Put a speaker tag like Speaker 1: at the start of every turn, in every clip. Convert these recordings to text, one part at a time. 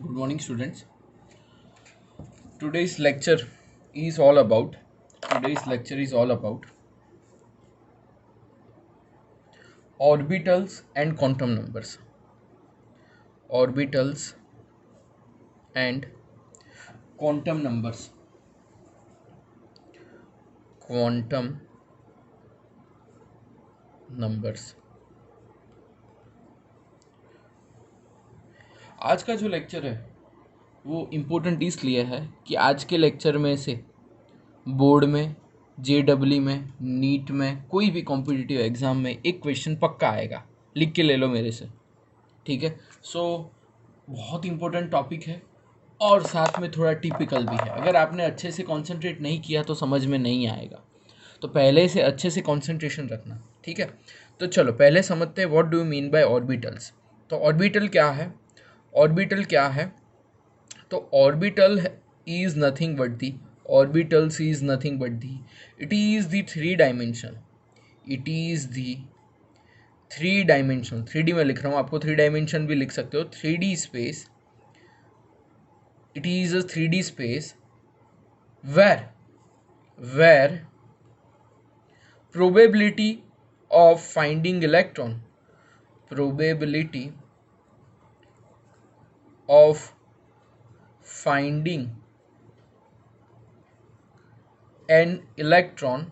Speaker 1: Good morning, students. Today's lecture is all about today's lecture is all about orbitals and quantum numbers. Orbitals and quantum numbers. Quantum numbers. आज का जो lecture है वो important इसलिए है कि आज के लेक्चर में से बोर्ड में, JEE में, नीट में, कोई भी कॉम्पिटिटिव एग्ज़ाम में एक क्वेश्चन पक्का आएगा. लिख के ले लो मेरे से, ठीक है. बहुत इम्पोर्टेंट टॉपिक है और साथ में थोड़ा टिपिकल भी है. अगर आपने अच्छे से कंसंट्रेट नहीं किया तो समझ में नहीं आएगा, तो पहले से अच्छे से कंसंट्रेशन रखना, ठीक है. तो चलो पहले समझते हैं what do you mean by orbitals. तो ऑर्बिटल क्या है? ऑर्बिटल क्या है? तो orbital is nothing but the orbitals is nothing but the it is the three dimension. It is the three dimension. 3D में लिख रहा हूँ, आपको 3 डायमेंशन भी लिख सकते हो. 3D space. It is a 3D space where probability of finding electron probability of finding an electron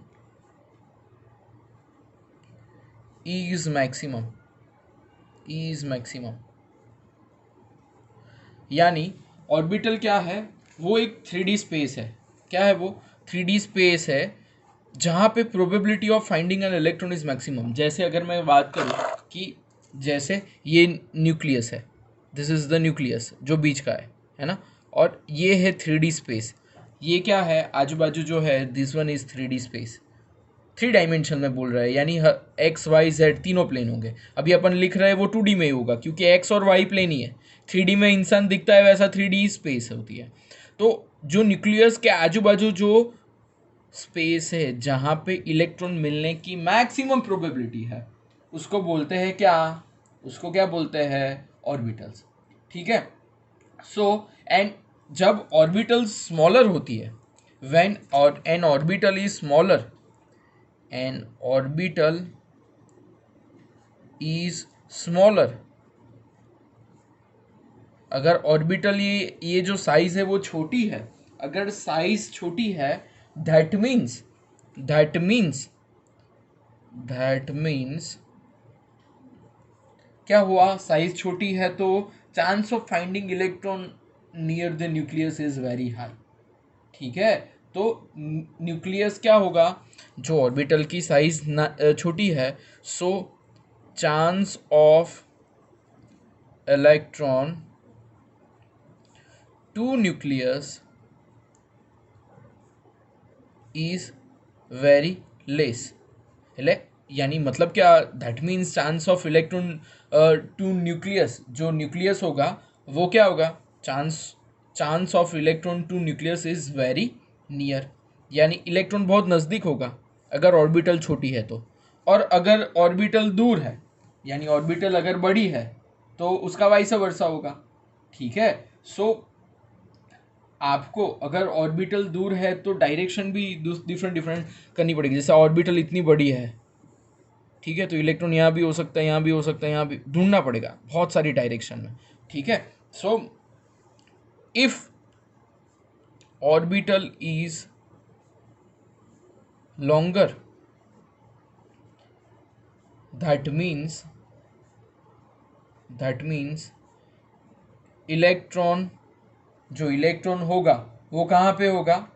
Speaker 1: is maximum यानी ऑर्बिटल क्या है? वो एक 3D स्पेस है. क्या है वो? 3D स्पेस है जहाँ पे probability of finding an electron is maximum. जैसे अगर मैं बात करूँ कि जैसे ये न्यूक्लियस है, दिस इज द न्यूक्लियस जो बीच का है ना, और ये है 3D स्पेस. ये क्या है? आजू बाजू जो है, this one is 3D space. 3 dimension में बोल रहा है, यानी एक्स वाई जेड तीनों प्लेन होंगे. अभी अपन लिख रहे हैं वो 2D में ही होगा क्योंकि एक्स और वाई प्लेन ही है. 3D में इंसान दिखता है वैसा 3D स्पेस होती है. तो जो न्यूक्लियस के आजू बाजू जो स्पेस है जहाँ पे इलेक्ट्रॉन मिलने की मैक्सिमम प्रोबेबिलिटी है, उसको बोलते हैं क्या? उसको क्या बोलते हैं? ऑर्बिटल्स. ठीक है. एंड जब ऑर्बिटल स्मॉलर होती है, when an orbital is smaller, an orbital is smaller. अगर ऑर्बिटल ये जो साइज है वो छोटी है, अगर साइज छोटी है, that means क्या हुआ? साइज छोटी है तो chance of finding electron near the nucleus is very high. ठीक है. तो न्यूक्लियस क्या होगा? जो ऑर्बिटल की साइज छोटी है, so chance of electron to nucleus is very less. यानी मतलब क्या? That means chance of electron to nucleus, जो न्यूक्लियस होगा वो क्या होगा? Chance of electron to nucleus is very near, यानी इलेक्ट्रॉन बहुत नज़दीक होगा अगर ऑर्बिटल छोटी है तो. और अगर ऑर्बिटल दूर है, यानी ऑर्बिटल अगर बड़ी है, तो उसका वाइस वर्सा होगा. ठीक है. आपको अगर ऑर्बिटल दूर है तो डायरेक्शन भी डिफरेंट करनी पड़ेगी. जैसे ऑर्बिटल इतनी बड़ी है, ठीक है, तो इलेक्ट्रॉन यहाँ भी हो सकता है, यहाँ भी हो सकता है, यहाँ भी ढूंढना पड़ेगा बहुत सारी डायरेक्शन में. ठीक है. If orbital is longer, that means electron, जो इलेक्ट्रॉन होगा वो कहाँ पे होगा?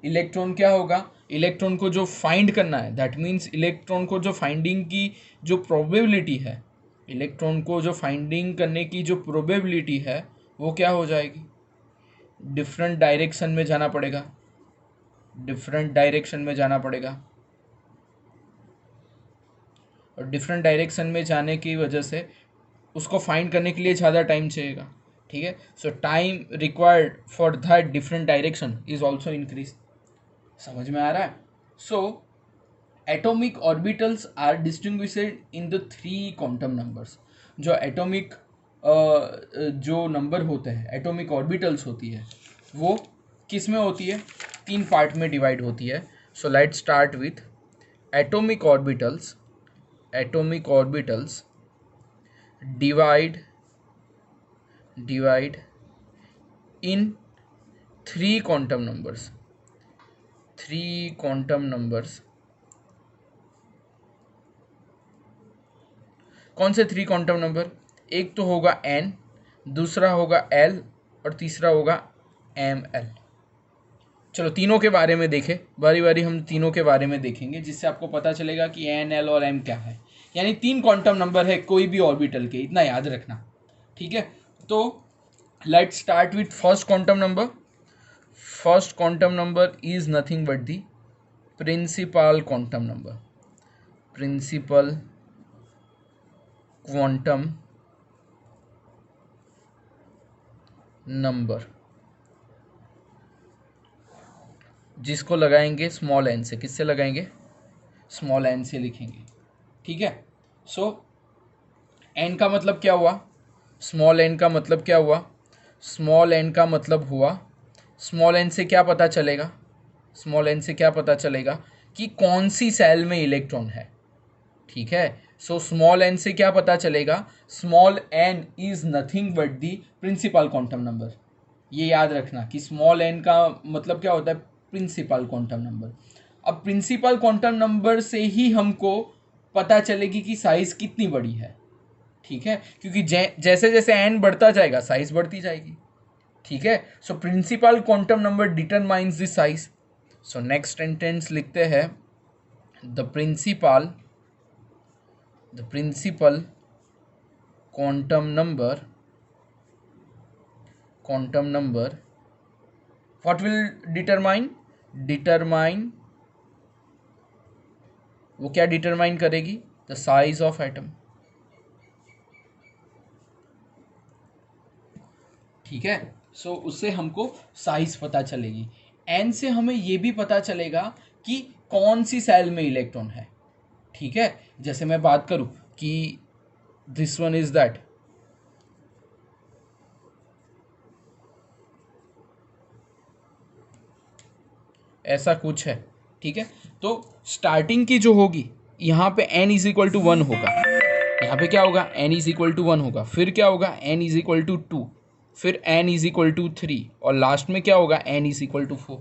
Speaker 1: इलेक्ट्रॉन क्या होगा? इलेक्ट्रॉन को जो फाइंड करना है, दैट मीन्स इलेक्ट्रॉन को जो फाइंडिंग की जो प्रोबेबिलिटी है, इलेक्ट्रॉन को जो फाइंडिंग करने की जो प्रोबेबिलिटी है, वो क्या हो जाएगी? डिफरेंट डायरेक्शन में जाना पड़ेगा. और डिफरेंट डायरेक्शन में जाने की वजह से उसको फाइंड करने के लिए ज़्यादा टाइम चाहिएगा. ठीक है. Time required for that different direction is also increase. समझ में आ रहा है? Atomic orbitals are distinguished in the 3 quantum numbers. जो एटॉमिक जो नंबर होते हैं, एटॉमिक ऑर्बिटल्स होती है, वो किस में होती है? 3 पार्ट में डिवाइड होती है. So let's start with atomic orbitals. Atomic orbitals divide in 3 quantum numbers. 3 quantum numbers. कौन से 3 क्वांटम नंबर? एक तो होगा n, दूसरा होगा l और तीसरा होगा ml. चलो तीनों के बारे में देखें, बारी बारी हम तीनों के बारे में देखेंगे, जिससे आपको पता चलेगा कि n, l और m क्या है. यानी 3 क्वांटम नंबर है कोई भी ऑर्बिटल के, इतना याद रखना. ठीक है, तो let's start with first quantum number. First quantum number is nothing but the principal quantum number. Principal quantum number, जिसको लगाएंगे स्मॉल n से. किससे लगाएंगे? स्मॉल n से लिखेंगे. ठीक है, सो n का मतलब क्या हुआ? स्मॉल n का मतलब क्या हुआ? स्मॉल n का मतलब हुआ, स्मॉल n से क्या पता चलेगा? स्मॉल n से क्या पता चलेगा कि कौन सी सेल में इलेक्ट्रॉन है. ठीक है, सो स्मॉल n से क्या पता चलेगा? Small n is nothing but the principal quantum number. ये याद रखना कि स्मॉल n का मतलब क्या होता है? Principal quantum number. अब प्रिंसिपल क्वांटम नंबर से ही हमको पता चलेगी कि साइज कितनी बड़ी है. ठीक है, क्योंकि जैसे जैसे n बढ़ता जाएगा साइज बढ़ती जाएगी. ठीक है, so principal quantum number determines the size. So next sentence लिखते हैं, the principal quantum number what will determine वो क्या डिटरमाइन करेगी? The size of atom. ठीक है, सो उससे हमको साइज पता चलेगी. एन से हमें ये भी पता चलेगा कि कौन सी सेल में इलेक्ट्रॉन है. ठीक है, जैसे मैं बात करूं कि दिस वन इज दैट, ऐसा कुछ है. ठीक है, तो स्टार्टिंग की जो होगी यहाँ पे n इज इक्वल टू 1 होगा. यहाँ पे क्या होगा? n इज इक्वल टू 1 होगा. फिर क्या होगा? n is equal to 2. फिर n इज इक्वल टू 3 और लास्ट में क्या होगा? n is equal to 4.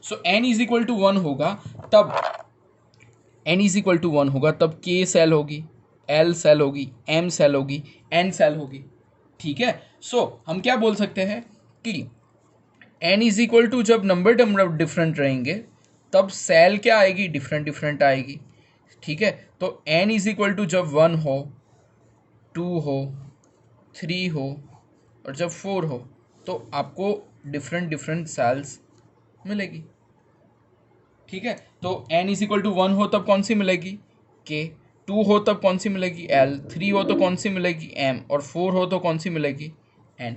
Speaker 1: So n is equal to 1 होगा तब n इज इक्वल टू 1 होगा तब k सेल होगी, l सेल होगी, m सेल होगी, n सेल होगी. ठीक है, सो हम क्या बोल सकते हैं कि n इज इक्वल टू जब नंबर डिफरेंट रहेंगे तब सेल क्या आएगी? डिफरेंट आएगी. ठीक है, तो n इज इक्वल टू जब 1 हो, 2 हो, 3 हो और जब 4 हो तो आपको डिफरेंट सेल्स मिलेगी. ठीक है, तो n इज इक्वल टू 1 हो तब कौन सी मिलेगी? k. 2 हो तब कौन सी मिलेगी? l. 3 हो तो कौन सी मिलेगी? m. और 4 हो तो कौन सी मिलेगी? n.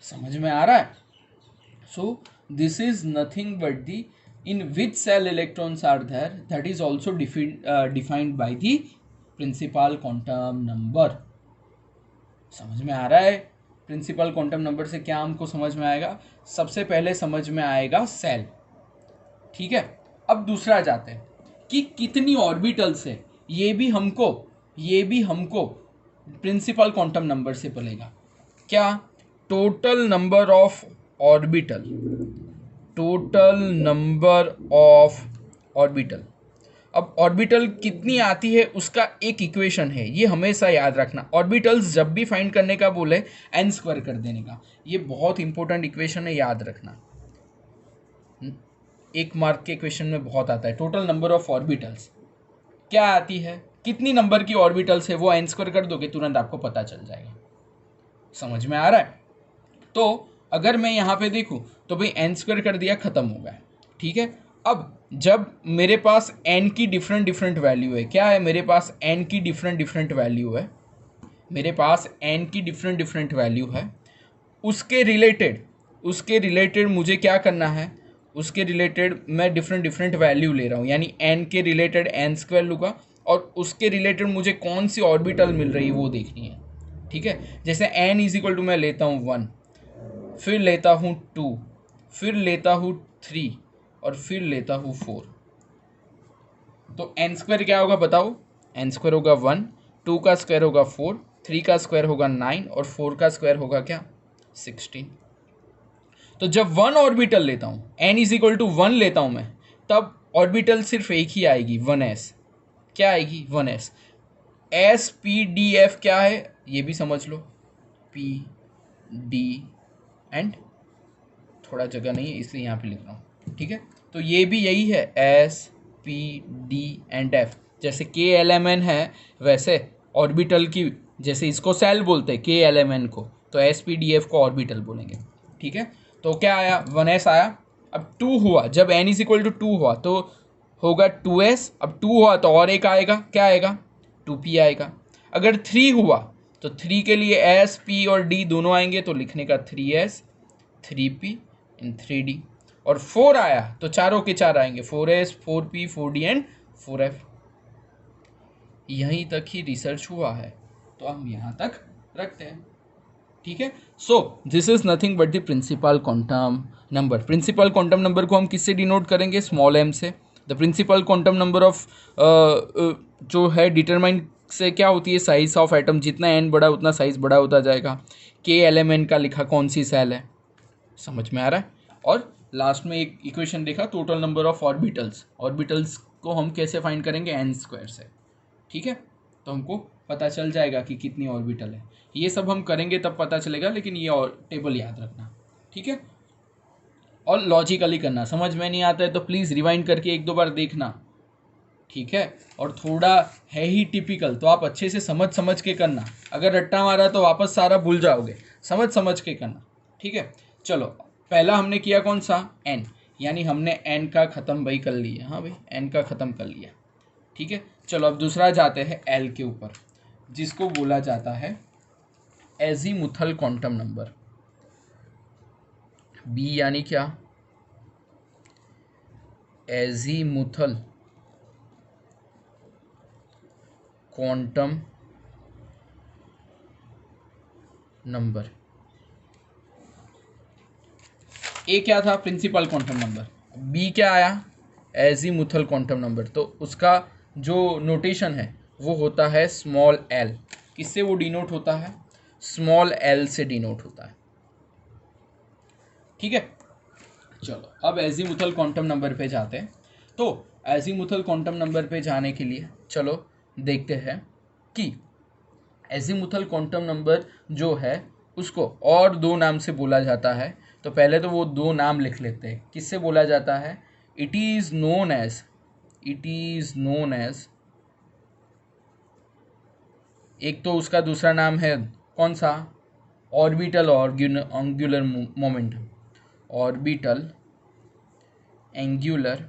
Speaker 1: समझ में आ रहा है? So this is nothing but the in which cell electrons are there, that is also defined by the principal quantum number. समझ में आ रहा है? प्रिंसिपल क्वांटम नंबर से क्या हमको समझ में आएगा? सबसे पहले समझ में आएगा सेल. ठीक है, अब दूसरा जाते हैं कि कितनी ऑर्बिटल्स है. ये भी हमको प्रिंसिपल क्वांटम नंबर से मिलेगा. क्या? Total number of orbital. अब ऑर्बिटल कितनी आती है उसका एक इक्वेशन है, ये हमेशा याद रखना. ऑर्बिटल्स जब भी फाइंड करने का बोले n स्क्वायर कर देने का, ये बहुत इंपॉर्टेंट इक्वेशन है, याद रखना. 1 मार्क के क्वेश्चन में बहुत आता है. टोटल नंबर ऑफ ऑर्बिटल्स क्या आती है? कितनी नंबर की ऑर्बिटल्स है वो n स्क्वायर कर दोगे तुरंत आपको पता चल जाएगा. समझ में आ रहा है? तो अगर मैं यहाँ पे देखूँ तो भाई n स्क्वायर कर दिया, ख़त्म हो गया. ठीक है, अब जब मेरे पास n की डिफरेंट वैल्यू है, क्या है मेरे पास? n की डिफरेंट वैल्यू है. मेरे पास n की डिफरेंट वैल्यू है. उसके रिलेटेड मुझे क्या करना है? उसके रिलेटेड मैं डिफरेंट वैल्यू ले रहा हूँ, यानी n के रिलेटेड n स्क्वायर लूँगा और उसके रिलेटेड मुझे कौन सी ऑर्बिटल मिल रही है वो देखनी है. ठीक है। जैसे n इज इक्वल टू मैं लेता हूँ 1, फिर लेता हूँ 2, फिर लेता हूँ 3 और फिर लेता हूँ 4, तो n स्क्वायर क्या होगा बताओ? n स्क्वायर होगा 1, 2 का स्क्वायर होगा 4, 3 का स्क्वायर होगा 9 और 4 का स्क्वायर होगा क्या? 16। तो जब 1 ऑर्बिटल लेता हूँ, n इज इक्वल टू 1 लेता हूँ मैं, तब ऑर्बिटल सिर्फ एक ही आएगी, 1s। क्या आएगी? 1s। S P D F क्या है ये भी समझ लो, पी डी एंड थोड़ा जगह नहीं है इसलिए यहाँ पे लिख रहा हूँ, ठीक है। तो ये भी यही है, S P D and F. जैसे के एल एम एन है, वैसे ऑर्बिटल की, जैसे इसको सेल बोलते हैं के एल एम एन को, तो एस पी डी एफ को ऑर्बिटल बोलेंगे, ठीक है। तो क्या आया? 1s आया। अब 2 हुआ, जब n इज इक्वल टू 2 हुआ तो होगा 2s। अब 2 हुआ तो और एक आएगा, क्या आएगा? 2p आएगा। अगर 3 हुआ तो 3 के लिए s, p और d दोनों आएंगे, तो लिखने का 3s 3p इन 3d। और 4 आया तो चारों के चार आएंगे, 4s 4p 4d and 4f। यहीं तक ही रिसर्च हुआ है तो हम यहाँ तक रखते हैं, ठीक है। So this is nothing but the principal quantum number. Principal quantum number को हम किससे डिनोट करेंगे? स्मॉल m से। The principal quantum number of जो है डिटरमाइन से क्या होती है? साइज ऑफ एटम, जितना n बड़ा उतना साइज बड़ा होता जाएगा। के एलिमेंट का लिखा कौन सी सेल है, समझ में आ रहा है। और लास्ट में एक इक्वेशन देखा, total number of orbitals. Orbitals को हम कैसे फाइंड करेंगे? n स्क्वायर से, ठीक है। तो हमको पता चल जाएगा कि कितनी ऑर्बिटल है। ये सब हम करेंगे तब पता चलेगा, लेकिन ये और टेबल याद रखना, ठीक है। और लॉजिकली करना, समझ में नहीं आता है तो प्लीज़ रिवाइंड करके एक दो बार देखना, ठीक है। और थोड़ा है ही टिपिकल, तो आप अच्छे से समझ समझ के करना। अगर रट्टा मारा तो वापस सारा भूल जाओगे, समझ समझ के करना, ठीक है। चलो, पहला हमने किया कौन सा? n, यानी हमने n का ख़त्म भाई कर लिया। हाँ भाई, n का ख़त्म कर लिया, ठीक है। चलो अब दूसरा जाते हैं l के ऊपर, जिसको बोला जाता है एजीमुथल क्वांटम नंबर। b यानी क्या? Azimuthal quantum number. ए क्या था? Principal quantum number. बी क्या आया? Azimuthal quantum number. तो उसका जो नोटेशन है वो होता है स्मॉल एल। किससे वो डिनोट होता है? स्मॉल एल से डिनोट होता है, ठीक है। चलो अब एजीमुथल क्वांटम नंबर पे जाते हैं। तो एजीमुथल क्वांटम नंबर पे जाने के लिए चलो देखते हैं कि एजीमुथल क्वांटम नंबर जो है उसको और दो नाम से बोला जाता है। तो पहले तो वो दो नाम लिख लेते हैं, किससे बोला जाता है? इट इज़ नोन एज एक तो उसका दूसरा नाम है कौन सा? Orbital angular momentum. Orbital angular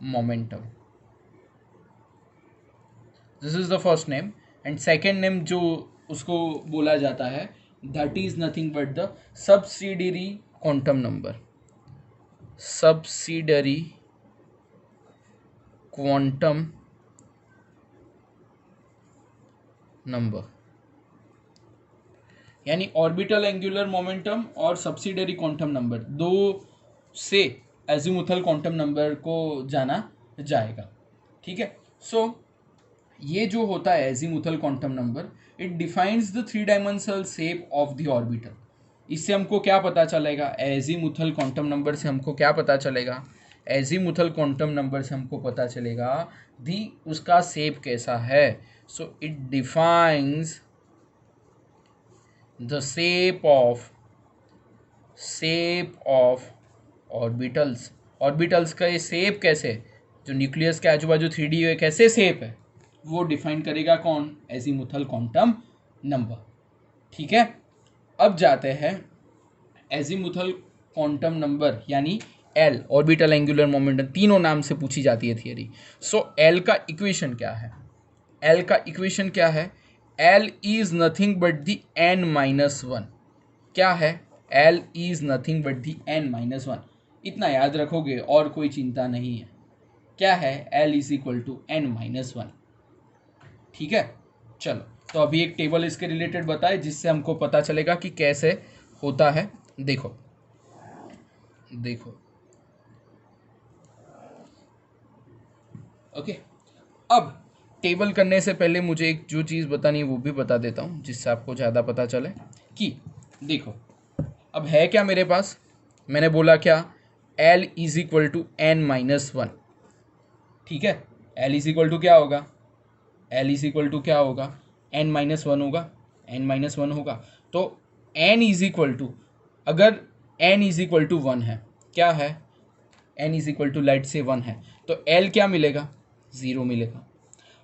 Speaker 1: momentum, this is the first name. And second name जो उसको बोला जाता है, that is nothing but the subsidiary quantum number. Subsidiary quantum number, यानी ऑर्बिटल एंगुलर मोमेंटम और सब्सिडियरी क्वांटम नंबर, दो से azimuthal quantum number को जाना जाएगा, ठीक है। सो ये जो होता है azimuthal quantum number, it defines the three dimensional shape of the orbital. इससे हमको क्या पता चलेगा? एजीमुथल क्वांटम नंबर से हमको क्या पता चलेगा? एजीमुथल क्वांटम नंबर से हमको पता चलेगा दी उसका शेप कैसा है। So it defines the shape of orbitals. Orbitals का ये शेप कैसे, जो न्यूक्लियस के आजू बाजू 3D है कैसे शेप है, वो डिफाइन करेगा कौन? एजीमुथल क्वांटम नंबर, ठीक है। अब जाते हैं एजीमुथल क्वांटम नंबर यानी एल, ऑर्बिटल एंगुलर मोमेंटम, तीनों नाम से पूछी जाती है थियरी। सो एल का इक्वेशन क्या है? एल का इक्वेशन क्या है? L is nothing but the n-1। क्या है? L is nothing but the n-1। इतना याद रखोगे और कोई चिंता नहीं है। क्या है? L is equal to n-1, ठीक है। चलो तो अभी एक टेबल इसके रिलेटेड बताए जिससे हमको पता चलेगा कि कैसे होता है। देखो देखो ओके, अब टेबल करने से पहले मुझे एक जो चीज़ बतानी है वो भी बता देता हूँ जिससे आपको ज़्यादा पता चले कि देखो अब है क्या मेरे पास, मैंने बोला क्या, L is equal to n-1, ठीक है। L इज इक्वल टू क्या होगा, L इज इक्वल टू क्या होगा, n-1 होगा, n-1 होगा। तो n इज इक्वल टू, अगर n इज इक्वल टू 1 है, क्या है, n is equal to let से 1 है, तो L क्या मिलेगा, 0 मिलेगा।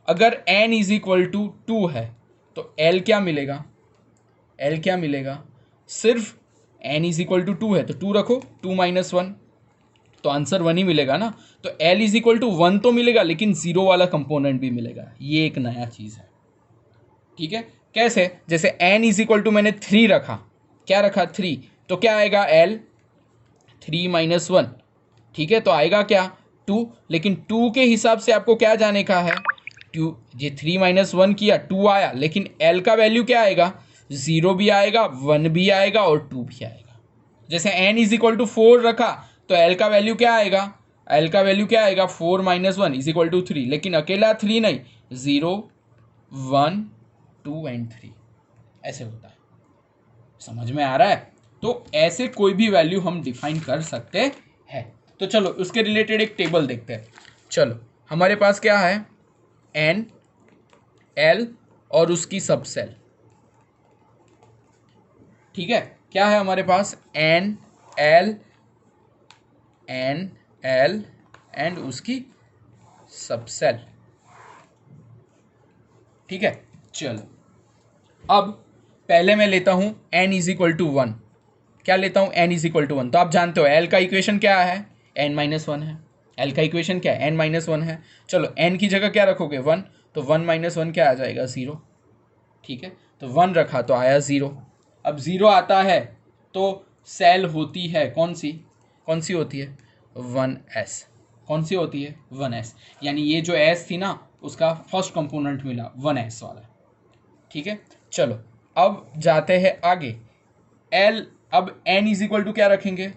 Speaker 1: अगर n इज इक्वल टू 2 है तो L क्या मिलेगा, L क्या मिलेगा, सिर्फ n इज इक्वल टू 2 है तो 2 रखो, 2-1 तो आंसर 1 ही मिलेगा ना। तो L इज इक्वल टू 1 तो मिलेगा लेकिन 0 वाला कंपोनेंट भी मिलेगा, ये एक नया चीज़ है, ठीक है। कैसे, जैसे n इज इक्वल टू मैंने 3 रखा, क्या रखा 3, तो क्या आएगा L 3-1, ठीक है, तो आएगा क्या 2, लेकिन 2 के हिसाब से आपको क्या जाने का है, 2, ये 3-1 किया 2 आया, लेकिन L का वैल्यू क्या आएगा, 0 भी आएगा, 1 भी आएगा और 2 भी आएगा। जैसे n इज इक्वल टू 4 रखा तो L का वैल्यू क्या आएगा, L का वैल्यू क्या आएगा, 4-1 इज इक्वल टू 3, लेकिन अकेला 3 नहीं, 0, 1, 2 एंड 3 ऐसे होता है। समझ में आ रहा है, तो ऐसे कोई भी वैल्यू हम डिफाइन कर सकते हैं। तो चलो उसके रिलेटेड एक टेबल देखते हैं। चलो हमारे पास क्या है, n, L और उसकी सबसेल, ठीक है। क्या है हमारे पास, n, L एंड उसकी सबसेल, ठीक है। चलो अब पहले मैं लेता हूं n इज इक्वल टू 1, क्या लेता हूं, n इज इक्वल टू 1, तो आप जानते हो L का इक्वेशन क्या है, n-1 है, L का इक्वेशन क्या है, n-1 है। चलो n की जगह क्या रखोगे 1, तो 1-1 क्या आ जाएगा 0, ठीक है। तो 1 रखा तो आया 0, अब 0 आता है तो सेल होती है कौन सी होती है, 1s, कौन सी होती है 1s, यानी ये जो s थी ना उसका फर्स्ट कंपोनेंट मिला 1s वाला, ठीक है। चलो अब जाते हैं आगे, L, अब n इज इक्वल टू क्या रखेंगे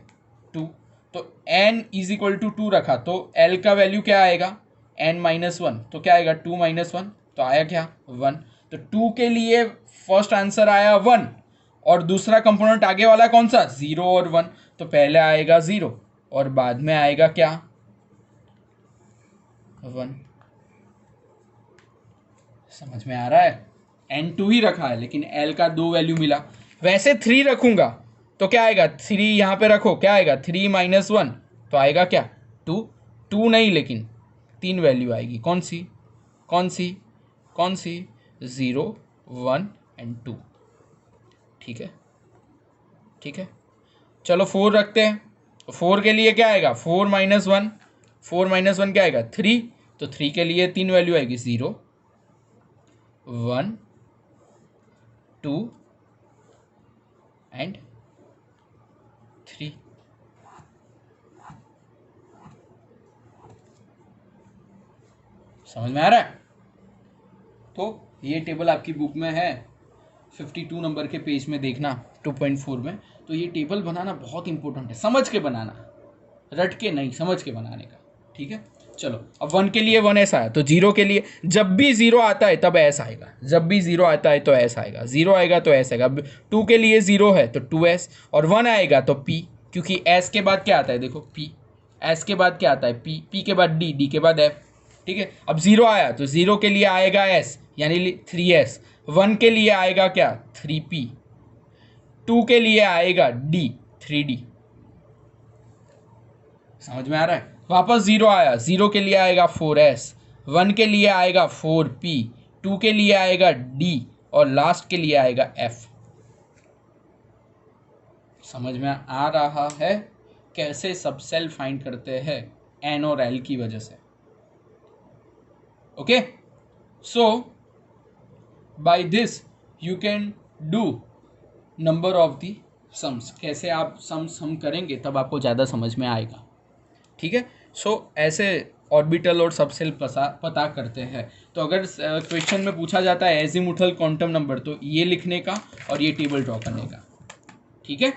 Speaker 1: 2, तो n इज इक्वल टू 2 रखा तो L का वैल्यू क्या आएगा, n-1, तो क्या आएगा 2-1, तो आया क्या 1, तो 2 के लिए फर्स्ट आंसर आया 1 और दूसरा कंपोनेंट आगे वाला कौन सा 0 और 1, तो पहले आएगा 0 और बाद में आएगा क्या 1। समझ में आ रहा है, n2 ही रखा है लेकिन L का 2 वैल्यू मिला। वैसे 3 रखूंगा तो क्या आएगा, 3 यहाँ पे रखो, क्या आएगा 3-1, तो आएगा क्या 2, 2 नहीं लेकिन 3 वैल्यू आएगी, कौन सी 0, 1 एंड 2, ठीक है। चलो 4 रखते हैं, 4 के लिए क्या आएगा 4-1 क्या आएगा 3, तो 3 के लिए 3 वैल्यू आएगी 0, 1, 2 एंड 3। समझ में आ रहा है, तो ये टेबल आपकी बुक में है 52 नंबर के पेज में देखना 2.4 में। तो ये टेबल बनाना बहुत इंपॉर्टेंट है, समझ के बनाना, रट के नहीं, समझ के बनाने का, ठीक है। चलो अब 1 के लिए 1s आया तो 0 के लिए, जब भी 0 आता है तब s आएगा, जब भी 0 आता है तो s आएगा, 0 आएगा तो s आएगा। 2 के लिए 0 है तो 2s और 1 आएगा तो p, क्योंकि s के बाद क्या आता है देखो p, s के बाद क्या आता है p, p के बाद d, d के बाद f, ठीक है। अब 0 आया तो 0 के लिए आएगा s यानी 3s, 1 के लिए आएगा क्या 3p, 2 के लिए आएगा d 3d। समझ में आ रहा है, वापस 0 आया, 0 के लिए आएगा 4s, 1 के लिए आएगा 4p, 2 के लिए आएगा d और लास्ट के लिए आएगा f। समझ में आ रहा है कैसे सब सेल फाइंड करते हैं n और l की वजह से, okay. So by this you can do number of the sums, कैसे आप सम्स हम करेंगे तब आपको ज़्यादा समझ में आएगा, ठीक है। सो ऐसे ऑर्बिटल और सबसेल पता करते हैं। तो अगर क्वेश्चन में पूछा जाता है एजीमुथल क्वांटम नंबर, तो ये लिखने का और ये टेबल ड्रॉ करने का, ठीक है।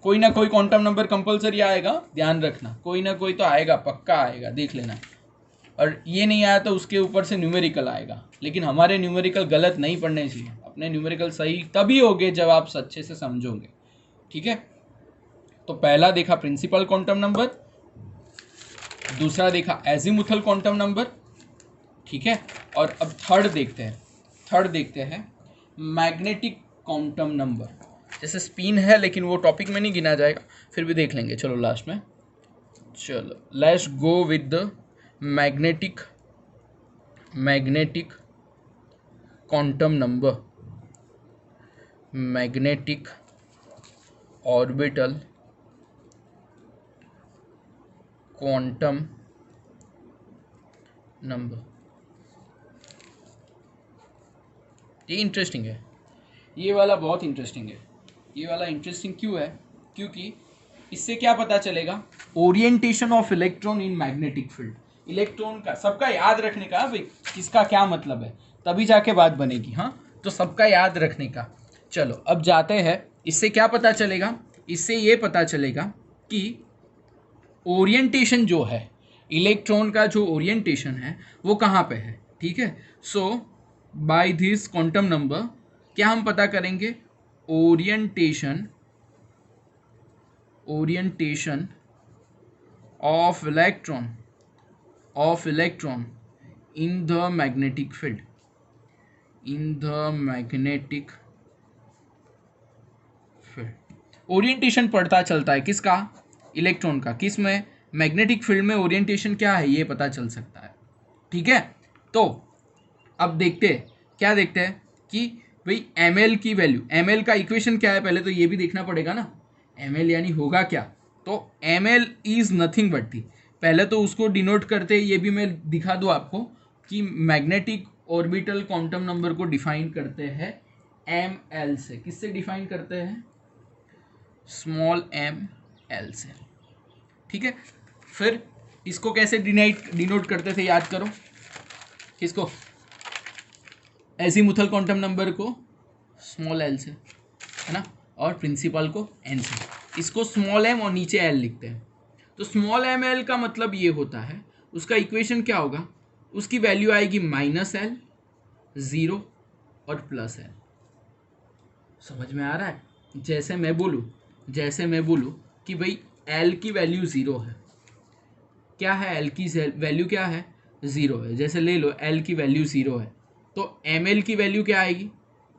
Speaker 1: कोई ना कोई क्वांटम नंबर कंपलसरी आएगा, ध्यान रखना, कोई ना कोई तो आएगा, पक्का आएगा, देख लेना। और ये नहीं आया तो उसके ऊपर से न्यूमेरिकल आएगा, लेकिन हमारे न्यूमेरिकल गलत नहीं पढ़ने चाहिए, अपने न्यूमेरिकल सही तभी होंगे जब आप अच्छे से समझोगे, ठीक है। तो पहला देखा प्रिंसिपल क्वांटम नंबर, दूसरा देखा एजीमुथल क्वांटम नंबर, ठीक है। और अब थर्ड देखते हैं मैग्नेटिक क्वांटम नंबर। जैसे स्पिन है लेकिन वो टॉपिक में नहीं गिना जाएगा, फिर भी देख लेंगे, चलो लास्ट में। चलो let's go with the magnetic quantum number, magnetic orbital quantum number. ये इंटरेस्टिंग है, ये वाला बहुत इंटरेस्टिंग है। ये वाला इंटरेस्टिंग क्यों है? क्योंकि इससे क्या पता चलेगा, orientation of electron in magnetic field. Electron का सबका याद रखने का भाई, किसका क्या मतलब है, तभी जाके बात बनेगी। हाँ, तो सबका याद रखने का। चलो अब जाते हैं, इससे क्या पता चलेगा, इससे ये पता चलेगा कि ओरिएंटेशन जो है, इलेक्ट्रॉन का जो ओरिएंटेशन है वो कहाँ पे है, ठीक है। सो बाय दिस क्वांटम नंबर क्या हम पता करेंगे, orientation of electron in the magnetic field, orientation पता चलता है किसका, इलेक्ट्रॉन का। किस में, मैग्नेटिक फील्ड में ओरिएंटेशन क्या है ये पता चल सकता है, ठीक है। तो अब देखते हैं, क्या देखते हैं कि भाई ml की वैल्यू, ml का इक्वेशन क्या है, पहले तो ये भी देखना पड़ेगा ना, ml यानी होगा क्या। तो ml इज नथिंग बट थी, पहले तो उसको डिनोट करते हैं, ये भी मैं दिखा दूँ आपको कि मैग्नेटिक ऑर्बिटल क्वांटम नंबर को डिफाइन करते हैं ml से। किससे डिफाइन करते हैं, स्मॉल ml से, ठीक है। फिर इसको कैसे डिनोट करते थे, याद करो, किसको, एजीमुथल क्वांटम नंबर को स्मॉल एल से, है ना, और प्रिंसिपल को एन से। इसको स्मॉल एम और नीचे एल लिखते हैं। तो स्मॉल एम एल का मतलब ये होता है, उसका इक्वेशन क्या होगा, उसकी वैल्यू आएगी -L, 0 और +L। समझ में आ रहा है? जैसे मैं बोलूँ कि भाई L की वैल्यू 0 है, क्या है, L की वैल्यू क्या है, 0 है। जैसे ले लो L की वैल्यू 0 है, तो ml की वैल्यू क्या आएगी,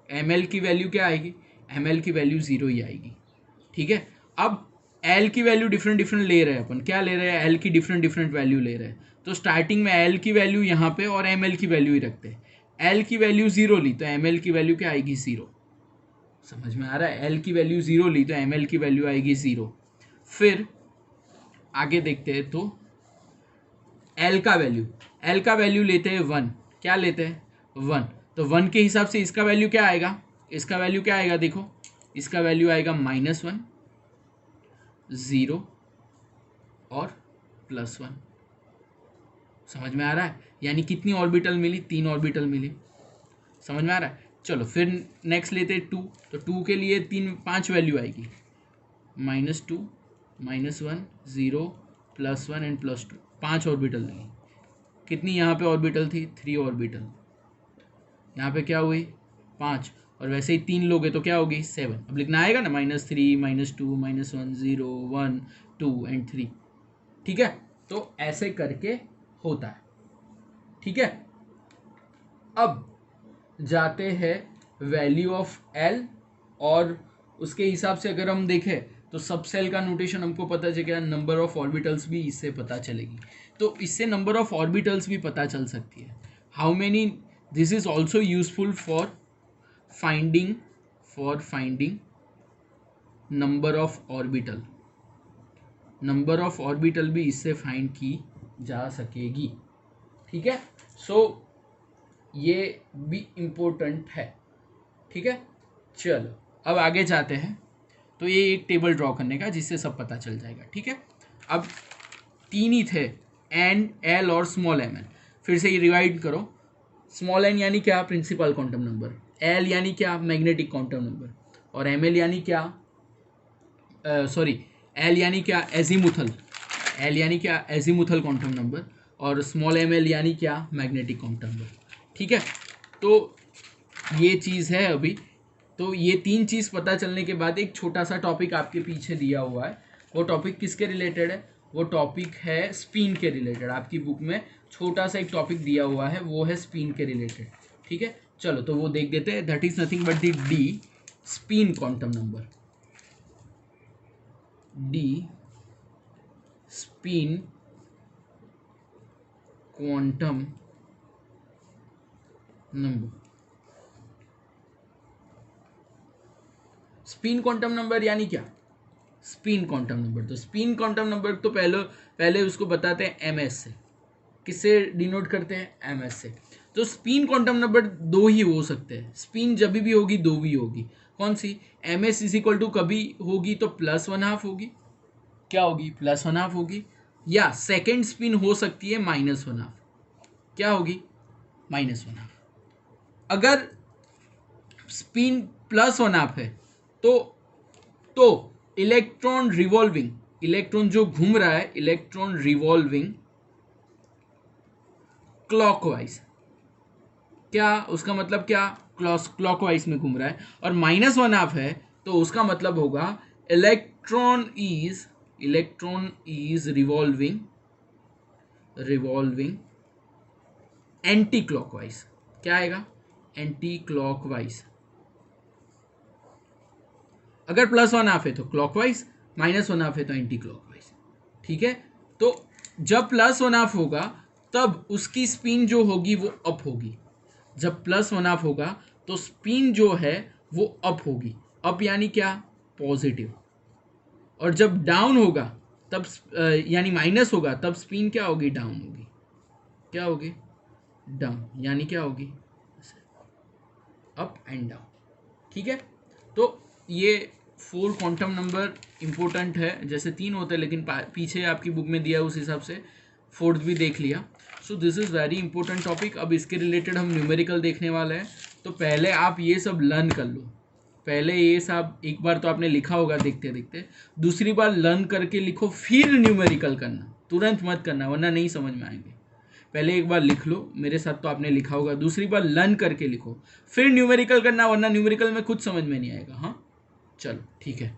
Speaker 1: ml की वैल्यू क्या आएगी, ml की वैल्यू 0 ही आएगी, ठीक है। अब L की वैल्यू डिफरेंट ले रहे हैं अपन, क्या ले रहे हैं, L की डिफरेंट वैल्यू ले रहे हैं। तो स्टार्टिंग में L की वैल्यू यहाँ पे और ml की वैल्यू ही रखते हैं। L की वैल्यू 0 ली तो ml की वैल्यू क्या आएगी, 0। समझ में आ रहा है? L की वैल्यू 0 ली तो ml की वैल्यू आएगी 0। फिर आगे देखते हैं, तो L का वैल्यू लेते हैं 1, क्या लेते हैं, 1। तो 1 के हिसाब से इसका वैल्यू क्या आएगा, देखो, इसका वैल्यू आएगा -1, 0 और +1। समझ में आ रहा है? यानी कितनी ऑर्बिटल मिली, 3 ऑर्बिटल मिली। समझ में आ रहा है? चलो फिर नेक्स्ट लेते हैं 2। तो 2 के लिए 5 वैल्यू आएगी, -2, -1, 0, +1 एंड +2, 5 ऑर्बिटल लगी। कितनी यहाँ पे ऑर्बिटल थी, 3 ऑर्बिटल। यहाँ पे क्या हुई, 5, और वैसे ही 3 लोगे तो क्या होगी, 7। अब लिखना आएगा ना, -3, -2, -1, 0, 1, 2 एंड 3, ठीक है। तो ऐसे करके होता है, ठीक है। अब जाते हैं वैल्यू ऑफ L, और उसके हिसाब से अगर हम देखें तो सब सेल का नोटेशन हमको पता चलेगा, नंबर ऑफ ऑर्बिटल्स भी इससे पता चलेगी। तो इससे नंबर ऑफ ऑर्बिटल्स भी पता चल सकती है, how many. This is also useful for finding number of orbital भी इससे फाइंड की जा सकेगी, ठीक है। सो ये भी इम्पोर्टेंट है, ठीक है। चलो अब आगे जाते हैं, तो ये एक टेबल ड्रॉ करने का जिससे सब पता चल जाएगा, ठीक है। अब 3 ही थे, एन एल और स्मॉल एम एन। फिर से ये रिवाइड करो, स्मॉल एन यानी क्या, प्रिंसिपल क्वांटम नंबर, एल यानी क्या, मैग्नेटिक क्वांटम नंबर, और एम एल यानी क्या, सॉरी एल यानी क्या, एजीमुथल, एल यानी क्या, एजीमुथल क्वांटम नंबर, और स्मॉल एम एल यानी क्या, मैग्नेटिक क्वांटम नंबर। ठीक है, तो ये चीज़ है अभी। तो ये तीन चीज़ पता चलने के बाद एक छोटा सा टॉपिक आपके पीछे दिया हुआ है। वो टॉपिक किसके रिलेटेड है, वो टॉपिक है स्पिन के रिलेटेड। आपकी बुक में छोटा सा एक टॉपिक दिया हुआ है, वो है स्पिन के रिलेटेड। ठीक है, चलो तो वो देख देते हैं। That is nothing but the D spin quantum number, D spin quantum number. Spin quantum number यानी क्या, स्पिन क्वांटम नंबर। तो स्पिन क्वांटम नंबर तो पहले उसको बताते हैं एम एस से। किससे डिनोट करते हैं, एम एस से। तो स्पिन क्वांटम नंबर दो ही हो सकते हैं, स्पिन जब भी होगी दो भी होगी। कौन सी, M S is equal to कभी होगी तो +1/2 होगी, क्या होगी, +1/2 होगी, या सेकेंड स्पिन हो सकती है -1/2, क्या होगी, -1/2। अगर स्पिन +1/2 है तो इलेक्ट्रॉन रिवॉल्विंग, इलेक्ट्रॉन जो घूम रहा है, इलेक्ट्रॉन रिवॉल्विंग क्लॉकवाइज, क्या उसका मतलब, क्या क्लॉकवाइज में घूम रहा है, और -1/2 है तो उसका मतलब होगा electron is revolving anti clockwise. क्या आएगा, एंटी क्लॉकवाइज। अगर +1/2 है तो क्लॉकवाइज, -1/2 है तो एंटी क्लॉकवाइज। ठीक है, तो जब +1/2 होगा तब उसकी स्पिन जो होगी वो अप होगी। जब +1/2 होगा तो स्पिन जो है वो अप होगी, अप यानी क्या, पॉजिटिव। और जब डाउन होगा तब यानी माइनस होगा तब स्पिन क्या होगी, डाउन होगी, क्या होगी, डाउन, यानी क्या होगी, अप एंड डाउन। ठीक है, तो ये 4 क्वांटम नंबर इंपॉर्टेंट है। जैसे 3 होते हैं लेकिन पीछे आपकी बुक में दिया है उस हिसाब से 4th भी देख लिया। So this is very important topic. अब इसके रिलेटेड हम न्यूमेरिकल देखने वाले हैं, तो पहले आप ये सब लर्न कर लो। पहले ये सब एक बार तो आपने लिखा होगा देखते देखते, दूसरी बार लर्न करके लिखो, फिर न्यूमेरिकल करना, तुरंत मत करना वरना नहीं समझ में आएंगे। पहले एक बार लिख लो, मेरे साथ तो आपने लिखा होगा, दूसरी बार लर्न करके लिखो, फिर न्यूमेरिकल करना, वरना न्यूमेरिकल में कुछ समझ में नहीं आएगा। हाँ चलो ठीक है।